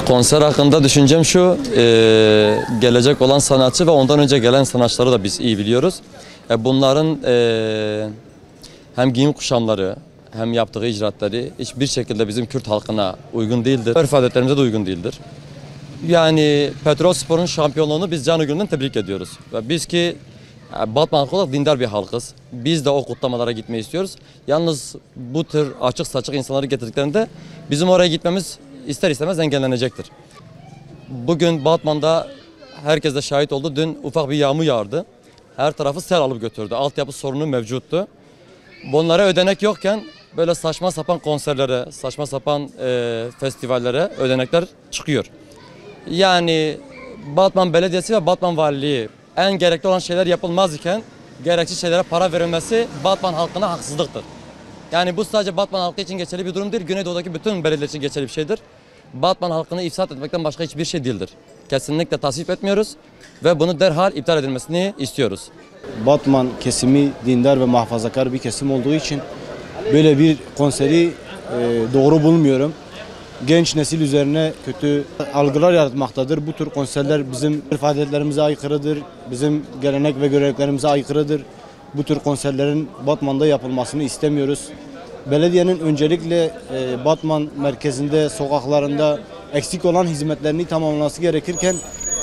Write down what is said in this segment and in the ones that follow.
Konser hakkında düşüncem şu, gelecek olan sanatçı ve ondan önce gelen sanatçıları da biz iyi biliyoruz. Bunların hem giyim kuşamları hem yaptığı icraatları hiçbir şekilde bizim Kürt halkına uygun değildir. Örf adetlerimize de uygun değildir. Yani Petrolspor'un şampiyonluğunu biz canı gönülden tebrik ediyoruz. Ve biz ki Batman halkı olarak dindar bir halkız. Biz de o kutlamalara gitmeyi istiyoruz. Yalnız bu tür açık saçık insanları getirdiklerinde bizim oraya gitmemiz ister istemez engellenecektir. Bugün Batman'da herkes de şahit oldu. Dün ufak bir yağmur yağardı. Her tarafı sel alıp götürdü. Altyapı sorunu mevcuttu. Bunlara ödenek yokken böyle saçma sapan konserlere, saçma sapan festivallere ödenekler çıkıyor. Yani Batman Belediyesi ve Batman Valiliği en gerekli olan şeyler yapılmaz iken gereksiz şeylere para verilmesi Batman halkına haksızlıktır. Yani bu sadece Batman halkı için geçerli bir durum değil, Güneydoğu'daki bütün belediyeler için geçerli bir şeydir. Batman halkını ifsad etmekten başka hiçbir şey değildir. Kesinlikle tasvip etmiyoruz ve bunu derhal iptal edilmesini istiyoruz. Batman kesimi dindar ve muhafazakar bir kesim olduğu için böyle bir konseri doğru bulmuyorum. Genç nesil üzerine kötü algılar yaratmaktadır. Bu tür konserler bizim adetlerimize aykırıdır, bizim gelenek ve göreneklerimize aykırıdır. Bu tür konserlerin Batman'da yapılmasını istemiyoruz. Belediyenin öncelikle Batman merkezinde, sokaklarında eksik olan hizmetlerini tamamlaması gerekirken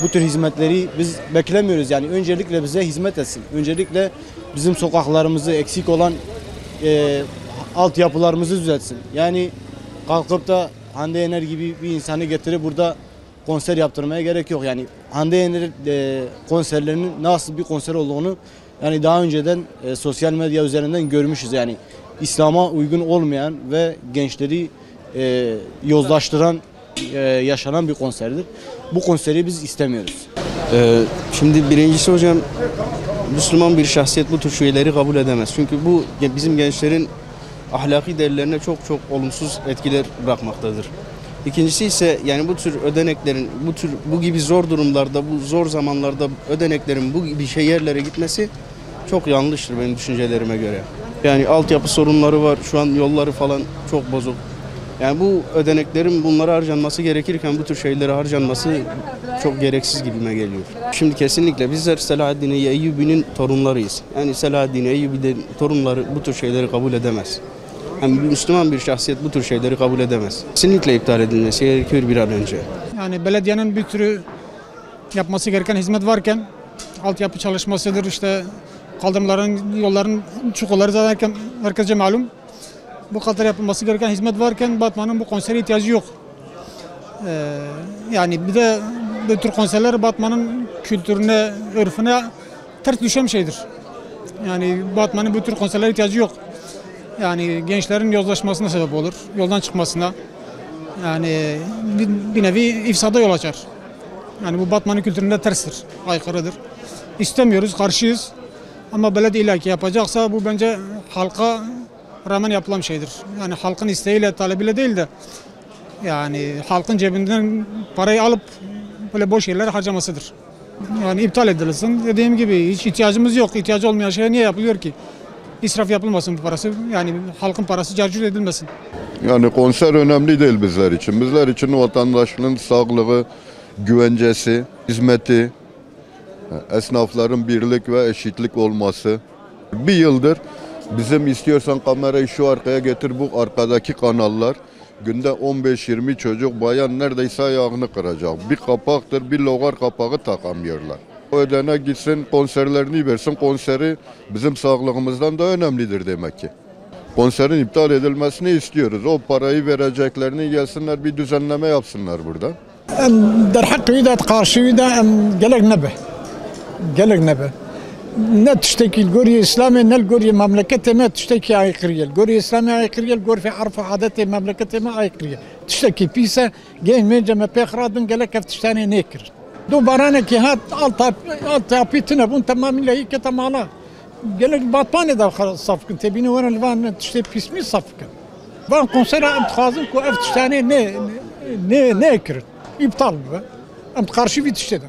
bu tür hizmetleri biz beklemiyoruz. Yani öncelikle bize hizmet etsin. Öncelikle bizim sokaklarımızı eksik olan altyapılarımızı düzeltsin. Yani kalkıp da Hande Yener gibi bir insanı getirip burada konser yaptırmaya gerek yok. Yani Hande Yener konserlerinin nasıl bir konser olduğunu yani daha önceden sosyal medya üzerinden görmüşüz. Yani İslam'a uygun olmayan ve gençleri yozlaştıran, yaşanan bir konserdir. Bu konseri biz istemiyoruz. Şimdi birincisi hocam, Müslüman bir şahsiyet bu tür şeyleri kabul edemez. Çünkü bu bizim gençlerin ahlaki değerlerine çok olumsuz etkiler bırakmaktadır. İkincisi ise yani bu tür ödeneklerin, bu gibi zor durumlarda, bu zor zamanlarda ödeneklerin bu gibi yerlere gitmesi çok yanlıştır benim düşüncelerime göre. Yani altyapı sorunları var, şu an yolları falan çok bozuk. Yani bu ödeneklerin bunlara harcanması gerekirken bu tür şeylere harcanması çok gereksiz gibime geliyor. Şimdi kesinlikle bizler Selahaddin Eyyubi'nin torunlarıyız. Yani Selahaddin Eyyubi'nin torunları bu tür şeyleri kabul edemez. Yani Müslüman bir şahsiyet bu tür şeyleri kabul edemez. Kesinlikle iptal edilmesi gerekiyor bir an önce. Yani belediyenin bir türü yapması gereken hizmet varken altyapı çalışmasıdır, işte kaldırımların, yolların, çukurları zaten herkese malum. Bu kadar yapılması gereken hizmet varken Batman'ın bu konsere ihtiyacı yok. Yani bir de bu tür konserler Batman'ın kültürüne, örfüne ters düşen şeydir. Yani Batman'ın bu tür konserlere ihtiyacı yok. Yani gençlerin yozlaşmasına sebep olur, yoldan çıkmasına. Yani bir nevi ifsada yol açar. Yani bu Batman'ın kültürüne terstir, aykırıdır. İstemiyoruz, karşıyız. Ama belediye illaki yapacaksa bu bence halka rağmen yapılan şeydir. Yani halkın isteğiyle, talebiyle değil de yani halkın cebinden parayı alıp böyle boş yerlere harcamasıdır. Yani iptal edilsin. Dediğim gibi hiç ihtiyacımız yok. İhtiyacı olmayan şeye niye yapılıyor ki? İsraf yapılmasın bu parası. Yani halkın parası carcur edilmesin. Yani konser önemli değil bizler için. Bizler için vatandaşlığın sağlığı, güvencesi, hizmeti, esnafların birlik ve eşitlik olması. Bir yıldır bizim istiyorsan kamerayı şu arkaya getir, bu arkadaki kanallar günde 15-20 çocuk bayan neredeyse ayağını kıracak. Bir kapaktır, bir logar kapağı takamıyorlar. O ödenek gitsin, konserlerini versin. Konseri bizim sağlığımızdan da önemlidir demek ki. Konserin iptal edilmesini istiyoruz. O parayı vereceklerini gelsinler bir düzenleme yapsınlar burada. Der hakkı da karşı da gerek nebe. Gerek nebe. Ne tüşteki gori İslami ne gori memlekete ne tüşteki aykırı. Gori İslami aykırı, gori fi arfa adeti memlekete mi aykırı. Tüşteki pise gelmeyince me pekradın gerek eftiştani nekir. Do barane ki hat alt apitine bun tamamıyla iyi ki tamamla. Gerek Batman'ı da safkın tebini var van tüşte pismi safkın. Van konsere amtkazım ko eftiştani ne ekir. İptal mı? Am karşı bir tüşte.